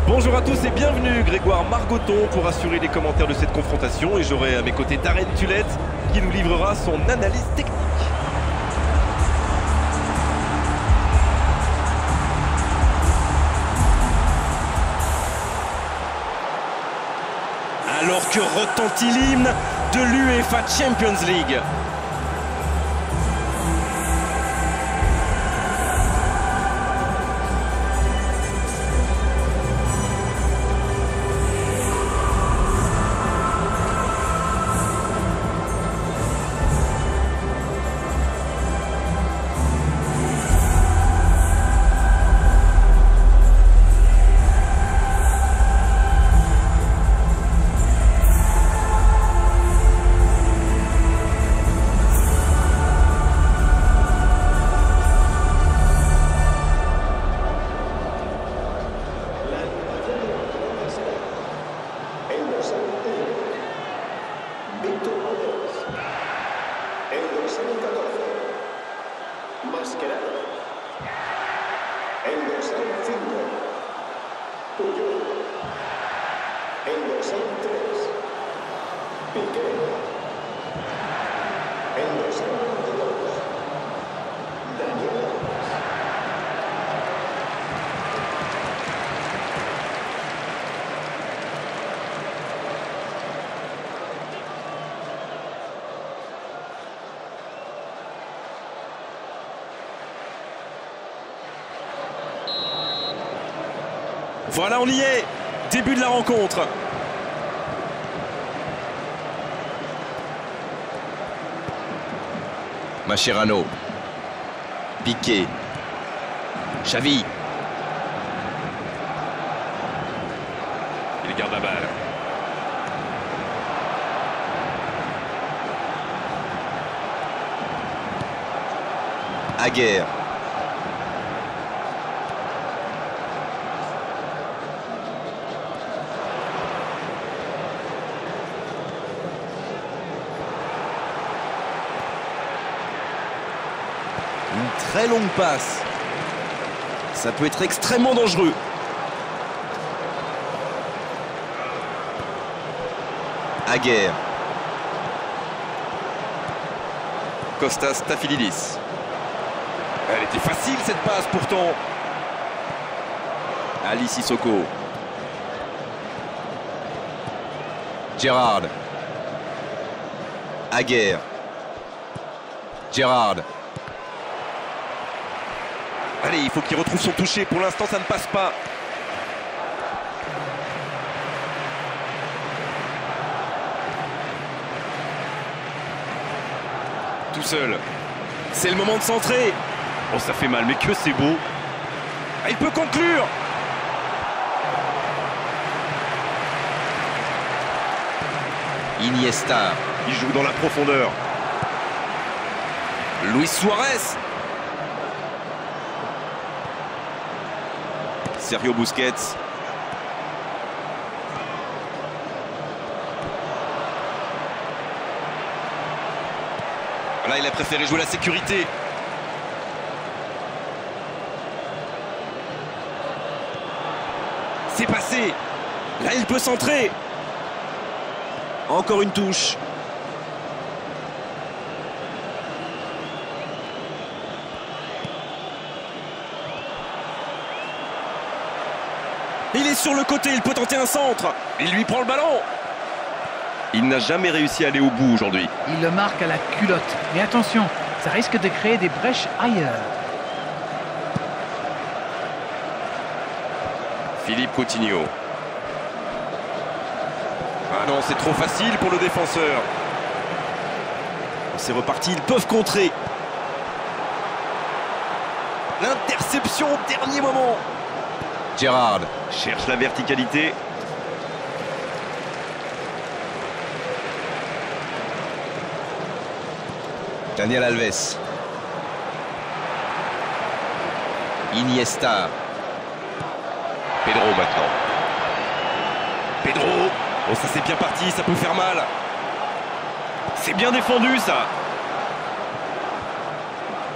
Bonjour à tous et bienvenue, Grégoire Margoton pour assurer les commentaires de cette confrontation et j'aurai à mes côtés Darren Tulette qui nous livrera son analyse technique. Alors que retentit l'hymne de l'UEFA Champions League. Voilà, on y est. Début de la rencontre. Mascherano. Piqué. Xavi. Il garde la balle. Aguerre. Une très longue passe. Ça peut être extrêmement dangereux. Aguerre. Kostas Stafylidis. Elle était facile cette passe pourtant. Ali Sissoko. Gérard. Aguerre. Gérard. Allez, il faut qu'il retrouve son toucher. Pour l'instant, ça ne passe pas. Tout seul. C'est le moment de centrer. Oh, ça fait mal, mais que c'est beau. Ah, il peut conclure. Iniesta. Il joue dans la profondeur. Luis Suarez. Sergio Busquets. Là, il a préféré jouer la sécurité. C'est passé. Là, il peut centrer. Encore une touche. Il est sur le côté, il peut tenter un centre. Il lui prend le ballon. Il n'a jamais réussi à aller au bout aujourd'hui. Il le marque à la culotte. Mais attention, ça risque de créer des brèches ailleurs. Philippe Coutinho. Ah non, c'est trop facile pour le défenseur. C'est reparti, ils peuvent contrer. L'interception au dernier moment. Gérard. Cherche la verticalité. Daniel Alves. Iniesta. Pedro maintenant. Pedro. Oh, ça c'est bien parti, ça peut faire mal. C'est bien défendu ça.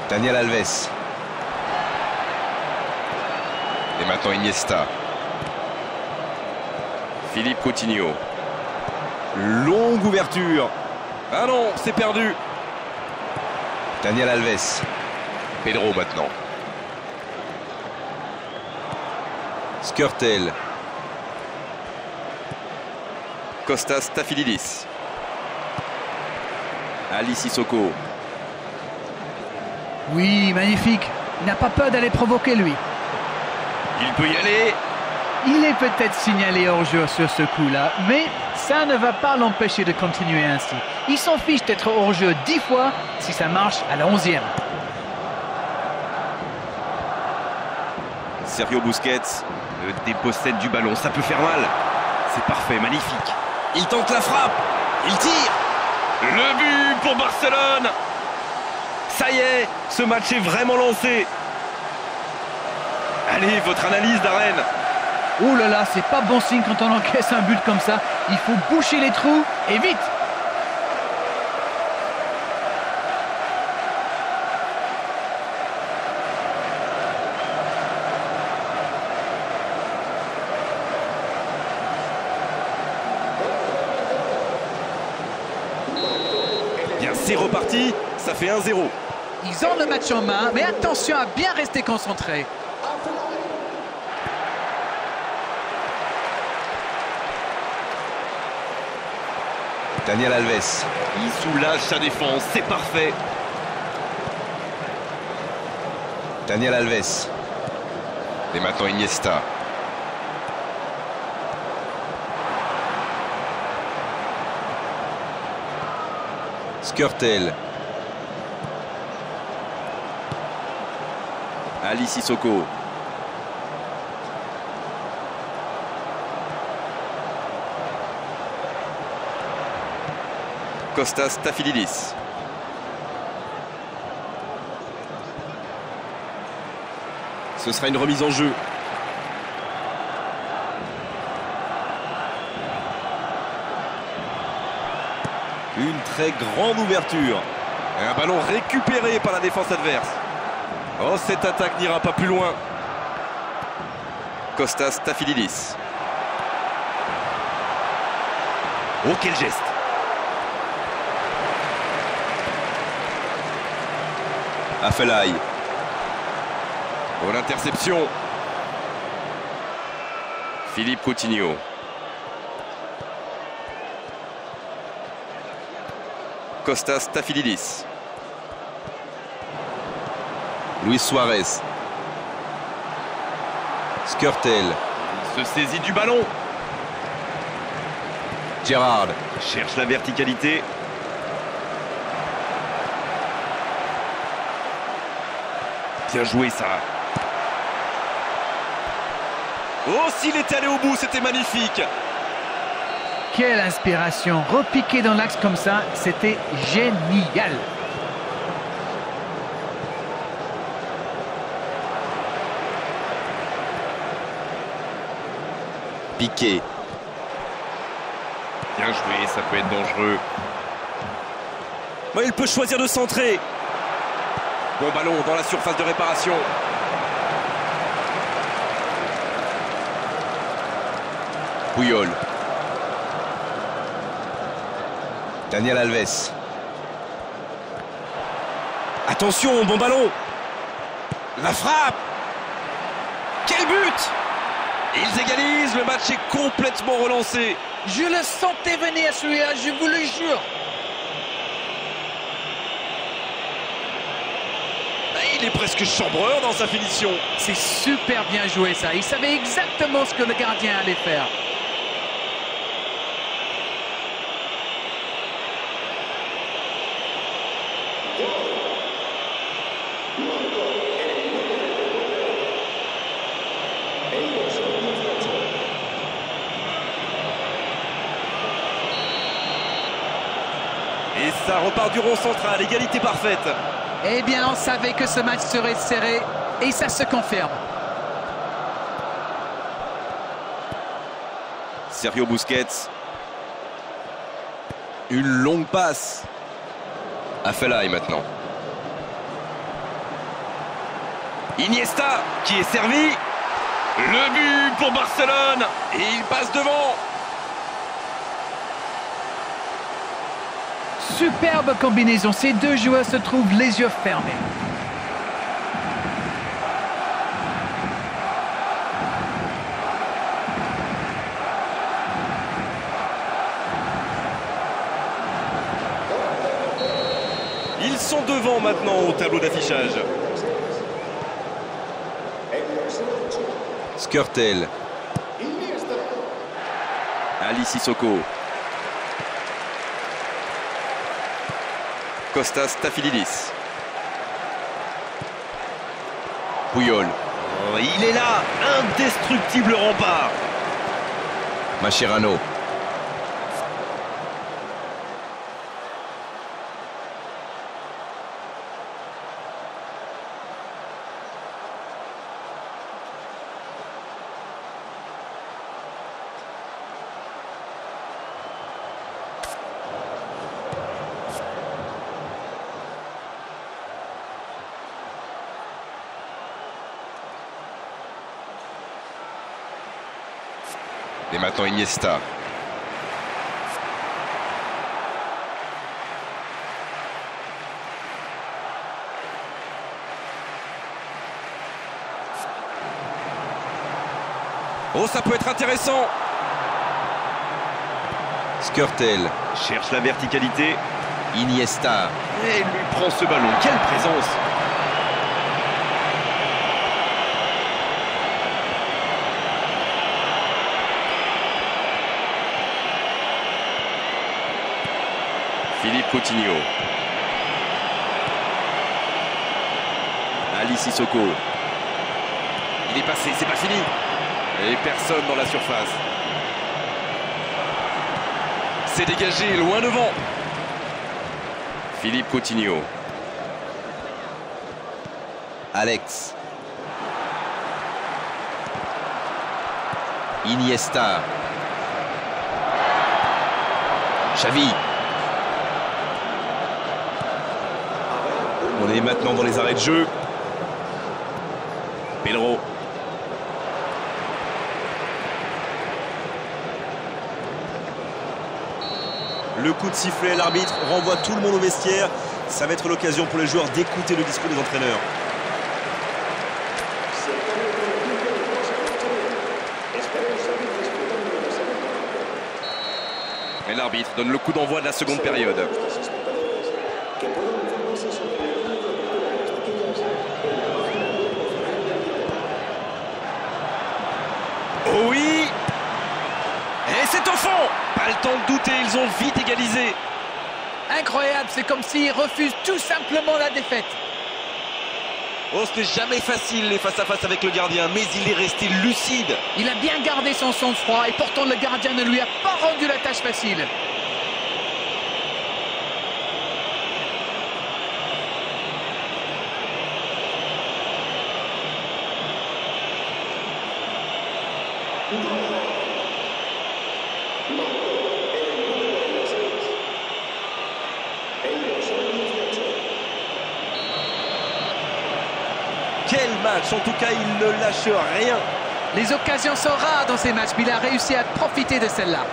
Daniel Alves. Et maintenant Iniesta. Philippe Coutinho. Longue ouverture. Ah non, c'est perdu. Daniel Alves. Pedro maintenant. Skrtel. Kostas Stafylidis. Ali Sissoko. Oui, magnifique. Il n'a pas peur d'aller provoquer, lui. Il peut y aller. Il est peut-être signalé hors-jeu sur ce coup-là, mais ça ne va pas l'empêcher de continuer ainsi. Il s'en fiche d'être hors-jeu 10 fois si ça marche à la 11e. Sergio Busquets dépossède du ballon, ça peut faire mal. C'est parfait, magnifique. Il tente la frappe, il tire. Le but pour Barcelone. Ça y est, ce match est vraiment lancé. Allez, votre analyse, Darren. Oh là là, c'est pas bon signe quand on encaisse un but comme ça. Il faut boucher les trous et vite. Bien, c'est reparti, ça fait 1-0. Ils ont le match en main, mais attention à bien rester concentré. Daniel Alves. Il soulage sa défense, c'est parfait. Daniel Alves. Et maintenant Iniesta. Skrtel. Ali Sissoko. Kostas Stafylidis. Ce sera une remise en jeu. Une très grande ouverture. Et un ballon récupéré par la défense adverse. Oh, cette attaque n'ira pas plus loin. Kostas Stafylidis. Oh, quel geste! Afellay. Oh, l'interception. Philippe Coutinho. Kostas Stafylidis. Luis Suarez. Skrtel. Se saisit du ballon. Gerrard. Cherche la verticalité. Bien joué ça. Oh, s'il était allé au bout, c'était magnifique. Quelle inspiration. Repiquer dans l'axe comme ça, c'était génial. Piqué. Bien joué, ça peut être dangereux. Mais il peut choisir de centrer. Bon ballon dans la surface de réparation. Puyol. Daniel Alves. Attention, bon ballon. La frappe. Quel but! Ils égalisent, le match est complètement relancé. Je le sentais venir à celui-là, je vous le jure. Il est presque chambreur dans sa finition. C'est super bien joué ça. Il savait exactement ce que le gardien allait faire. Et ça repart du rond central, égalité parfaite. Eh bien, on savait que ce match serait serré et ça se confirme. Sergio Busquets. Une longue passe. Afellay maintenant. Iniesta qui est servi. Le but pour Barcelone. Et il passe devant. Superbe combinaison, ces deux joueurs se trouvent les yeux fermés. Ils sont devant maintenant au tableau d'affichage. Skrtel. Ali Sissoko. Kostas Stafylidis. Puyol. Oh, il est là, indestructible rempart. Mascherano. Et maintenant Iniesta. Oh, ça peut être intéressant. Skrtel. Cherche la verticalité. Iniesta. Et il lui prend ce ballon. Quelle présence. Philippe Coutinho. Ali Sissoko. Il est passé, c'est pas fini. Et personne dans la surface. C'est dégagé, loin devant. Philippe Coutinho. Alex. Iniesta. Xavi. On est maintenant dans les arrêts de jeu. Pedro. Le coup de sifflet, l'arbitre renvoie tout le monde au vestiaire. Ça va être l'occasion pour les joueurs d'écouter le discours des entraîneurs. Et l'arbitre donne le coup d'envoi de la seconde période. Oh oui! Et c'est au fond! Pas le temps de douter, ils ont vite égalisé. Incroyable, c'est comme s'ils refusent tout simplement la défaite. Oh, ce n'est jamais facile les face-à-face avec le gardien, mais il est resté lucide. Il a bien gardé son sang-froid et pourtant le gardien ne lui a pas rendu la tâche facile. Quel match! En tout cas, il ne lâche rien. Les occasions sont rares dans ces matchs, mais il a réussi à profiter de celle-là.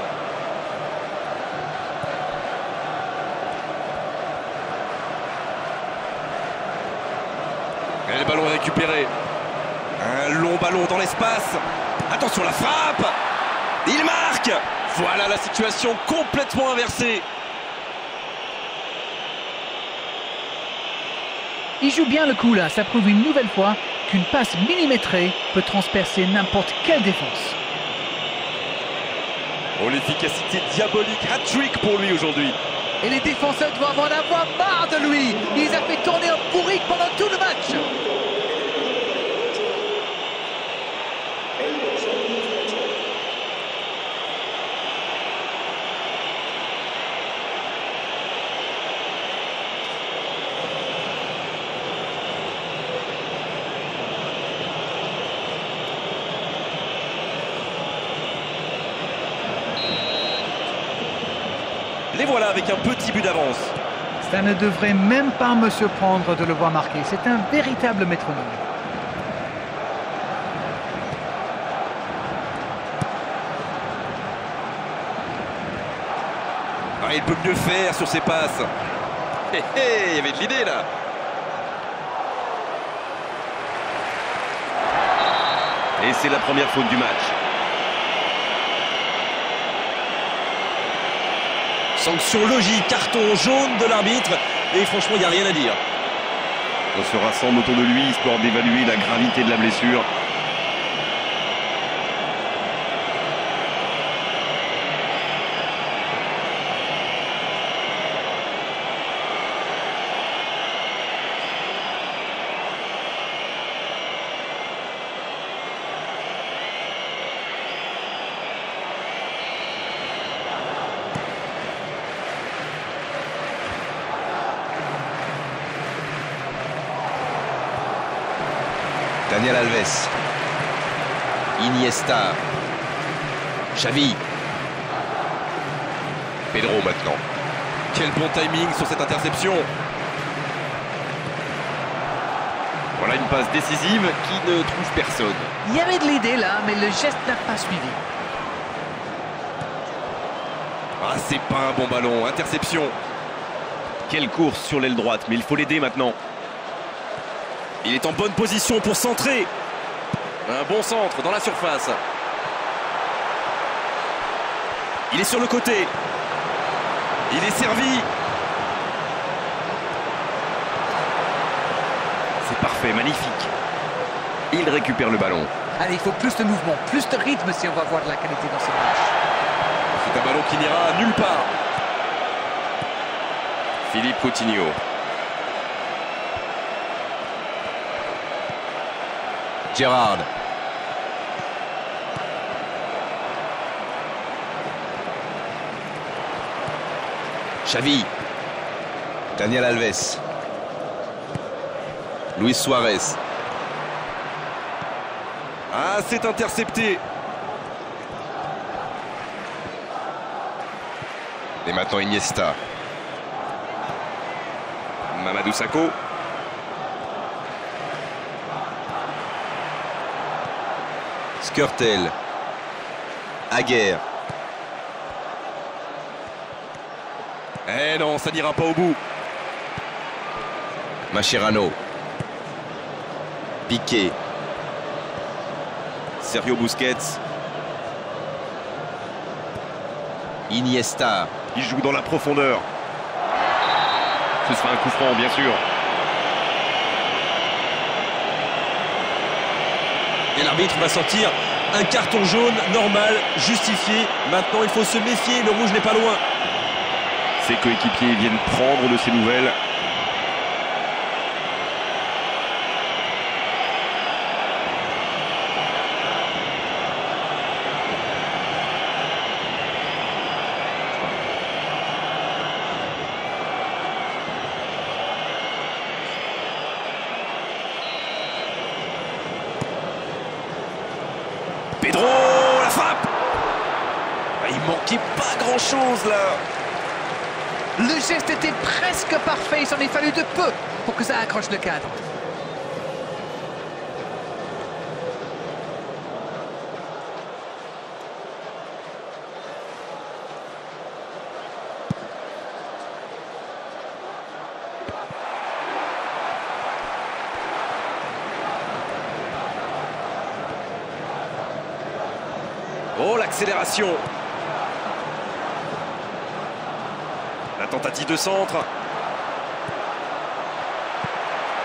Et le ballon est récupéré. Un long ballon dans l'espace. Attention, la frappe! Il marque! Voilà la situation complètement inversée. Il joue bien le coup là, ça prouve une nouvelle fois qu'une passe millimétrée peut transpercer n'importe quelle défense. Oh, l'efficacité diabolique, hat-trick pour lui aujourd'hui. Et les défenseurs doivent en avoir marre de lui. Il les a fait tourner en bourrique pendant tout le match. Les voilà avec un petit but d'avance. Ça ne devrait même pas me surprendre de le voir marquer. C'est un véritable métronome. Ah, il peut mieux faire sur ses passes. Hé hé, il y avait de l'idée là. Et c'est la première faute du match. Sanction logique, carton jaune de l'arbitre. Et franchement, il n'y a rien à dire. On se rassemble autour de lui, histoire d'évaluer la gravité de la blessure. Daniel Alves. Iniesta. Xavi. Pedro maintenant. Quel bon timing sur cette interception. Voilà une passe décisive qui ne trouve personne. Il y avait de l'idée là, mais le geste n'a pas suivi. Ah, c'est pas un bon ballon, interception. Quelle course sur l'aile droite, mais il faut l'aider maintenant. Il est en bonne position pour centrer. Un bon centre dans la surface. Il est sur le côté. Il est servi. C'est parfait, magnifique. Il récupère le ballon. Allez, il faut plus de mouvement, plus de rythme si on va avoir de la qualité dans ce match. C'est un ballon qui n'ira nulle part. Philippe Coutinho. Gérard. Xavi. Daniel Alves. Luis Suarez. Ah, c'est intercepté. Et maintenant Iniesta. Mamadou Sakho. Skrtel. Aguerre. Eh non, ça n'ira pas au bout. Mascherano. Piqué. Sergio Busquets. Iniesta. Il joue dans la profondeur. Ce sera un coup franc, bien sûr. Et l'arbitre va sortir un carton jaune normal, justifié. Maintenant, il faut se méfier, le rouge n'est pas loin. Ses coéquipiers viennent prendre de ses nouvelles. Pedro, la frappe. Il manquait pas grand-chose là. Le geste était presque parfait, il s'en est fallu de peu pour que ça accroche le cadre. Oh, l'accélération. La tentative de centre.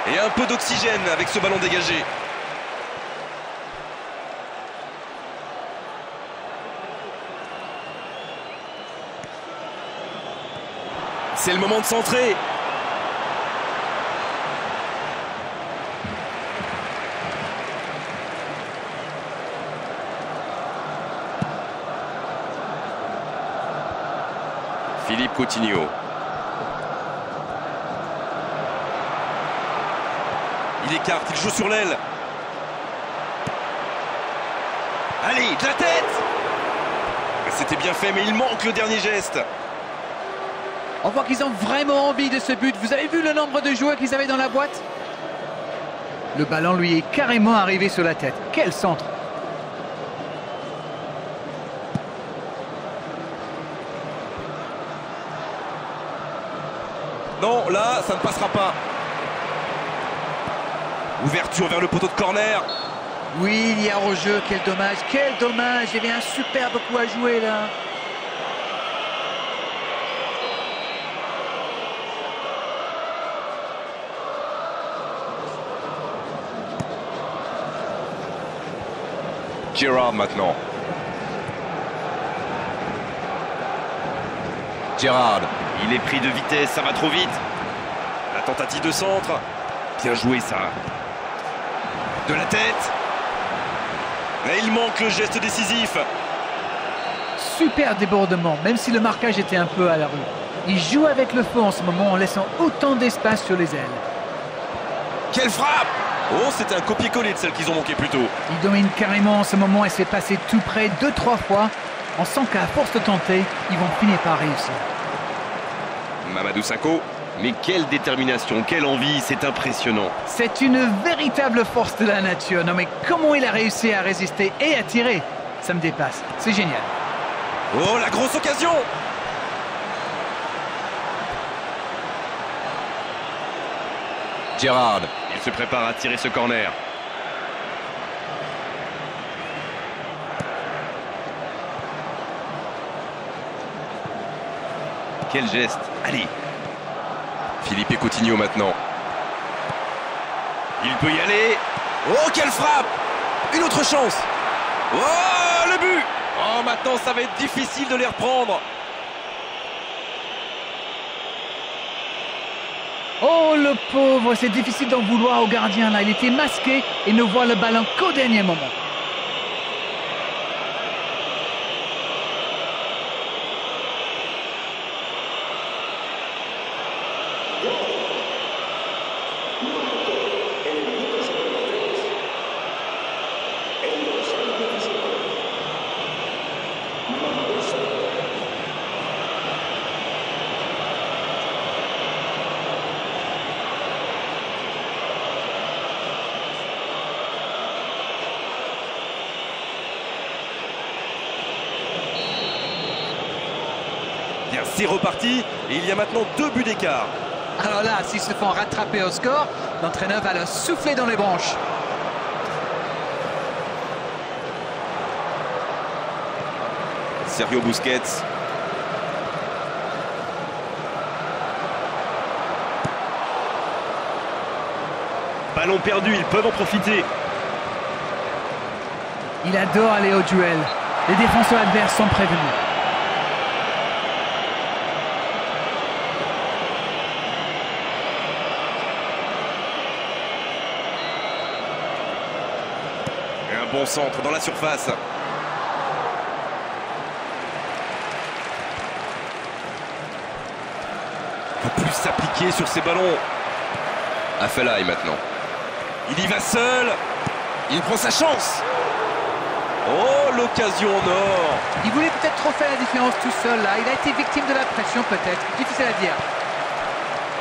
Et un peu d'oxygène avec ce ballon dégagé. C'est le moment de centrer. Philippe Coutinho. Il écarte, il joue sur l'aile. Allez, de la tête. C'était bien fait, mais il manque le dernier geste. On voit qu'ils ont vraiment envie de ce but. Vous avez vu le nombre de joueurs qu'ils avaient dans la boîte? Le ballon lui est carrément arrivé sur la tête. Quel centre! Non, là, ça ne passera pas. Ouverture vers le poteau de corner. Oui, il y a hors-jeu, quel dommage, quel dommage. Il y avait un superbe coup à jouer là. Gerrard maintenant. Gerrard. Il est pris de vitesse, ça va trop vite. La tentative de centre. Bien joué ça. De la tête. Et il manque le geste décisif. Super débordement, même si le marquage était un peu à la rue. Il joue avec le feu en ce moment en laissant autant d'espace sur les ailes. Quelle frappe! Oh, c'était un copier-coller de celle qu'ils ont manqué plus tôt. Il domine carrément en ce moment et s'est passé tout près 2-3 fois. On sent qu'à force de tenter, ils vont finir par réussir. Mamadou Sakho. Mais quelle détermination, quelle envie, c'est impressionnant. C'est une véritable force de la nature. Non mais comment il a réussi à résister et à tirer? Ça me dépasse, c'est génial. Oh, la grosse occasion! Gerrard. Il se prépare à tirer ce corner. Quel geste. Allez. Philippe Coutinho maintenant. Il peut y aller. Oh, quelle frappe! Une autre chance! Oh, le but! Oh, maintenant, ça va être difficile de les reprendre. Oh le pauvre, c'est difficile d'en vouloir au gardien là. Il était masqué et ne voit le ballon qu'au dernier moment. Bien, c'est reparti et il y a maintenant 2 buts d'écart. Alors là, s'ils se font rattraper au score, l'entraîneur va leur souffler dans les branches. Sergio Busquets. Ballon perdu, ils peuvent en profiter. Il adore aller au duel. Les défenseurs adverses sont prévenus. Et un bon centre dans la surface. Il peut plus s'appliquer sur ces ballons. Afellay maintenant. Il y va seul. Il prend sa chance. Oh, l'occasion en or. Il voulait peut-être trop faire la différence tout seul là. Il a été victime de la pression peut-être. Difficile à dire.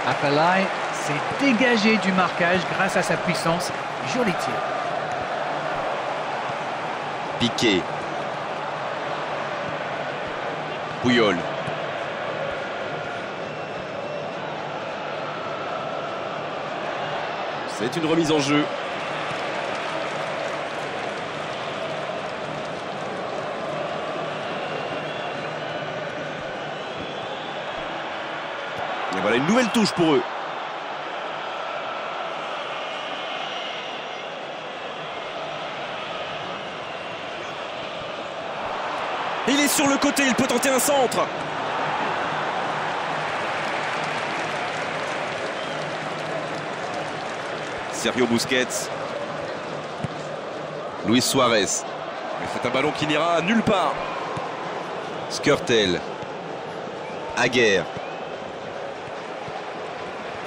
Afellay s'est dégagé du marquage grâce à sa puissance. Joli tir. Piqué. Puyol. C'est une remise en jeu. Et voilà une nouvelle touche pour eux. Il est sur le côté, il peut tenter un centre. Sergio Busquets. Luis Suarez. C'est un ballon qui n'ira nulle part. Skrtel. Aguerre.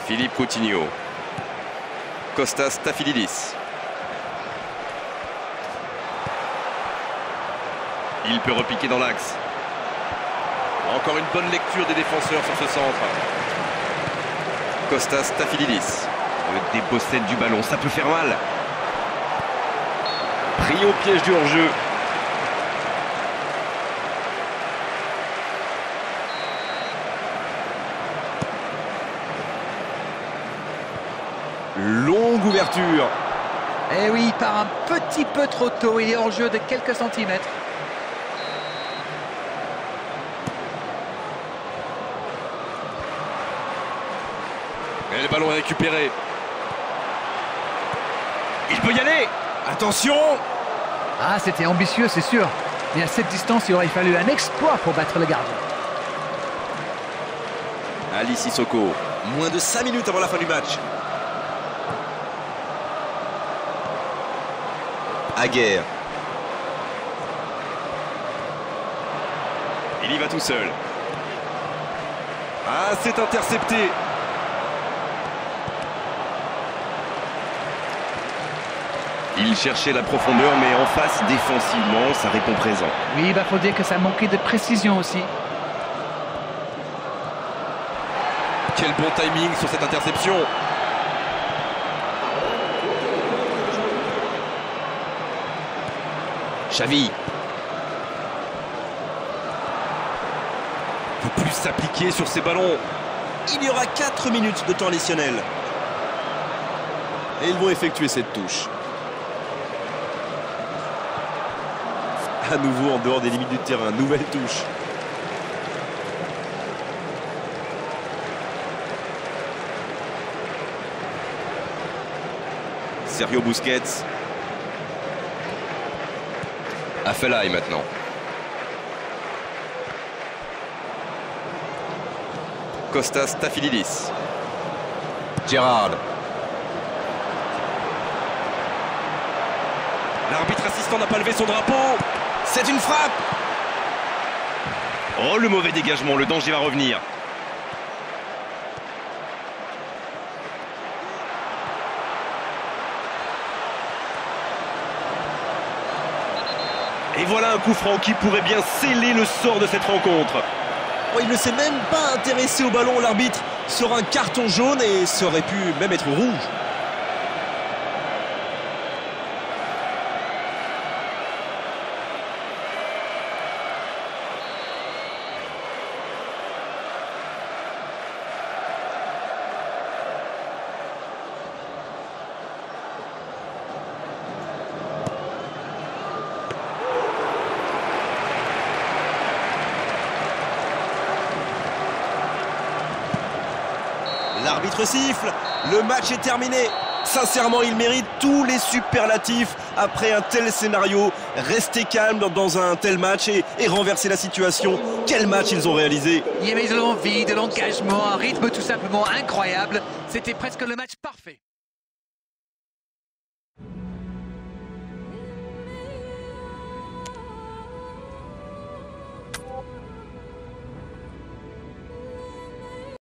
Philippe Coutinho. Kostas Stafylidis. Il peut repiquer dans l'axe. Encore une bonne lecture des défenseurs sur ce centre. Kostas Stafylidis. Le dépossède du ballon, ça peut faire mal. Pris au piège du hors-jeu. Longue ouverture. Eh oui, il part un petit peu trop tôt. Il est hors jeu de quelques centimètres. Et le ballon est récupéré. Il peut y aller. Attention. Ah, c'était ambitieux, c'est sûr. Mais à cette distance, il aurait fallu un exploit pour battre le gardien. Ali Sissoko. Moins de 5 minutes avant la fin du match. Aguerre. Il y va tout seul. Ah, c'est intercepté. Il cherchait la profondeur, mais en face, défensivement, ça répond présent. Oui, il faut dire que ça manquait de précision aussi. Quel bon timing sur cette interception. Xavi. Il ne peut plus s'appliquer sur ces ballons. Il y aura 4 minutes de temps additionnel. Et ils vont effectuer cette touche. À nouveau en dehors des limites du terrain. Nouvelle touche. Sergio Busquets. Afellay maintenant. Kostas Stafylidis. Gérard. L'arbitre assistant n'a pas levé son drapeau. C'est une frappe. Oh, le mauvais dégagement, le danger va revenir. Et voilà un coup franc qui pourrait bien sceller le sort de cette rencontre. Oh, il ne s'est même pas intéressé au ballon. L'arbitre sort un carton jaune et ça aurait pu même être rouge. L'arbitre siffle, le match est terminé. Sincèrement, il mérite tous les superlatifs après un tel scénario. Rester calme dans un tel match et renverser la situation. Quel match ils ont réalisé! Il y avait de l'envie, de l'engagement, un rythme tout simplement incroyable. C'était presque le match parfait.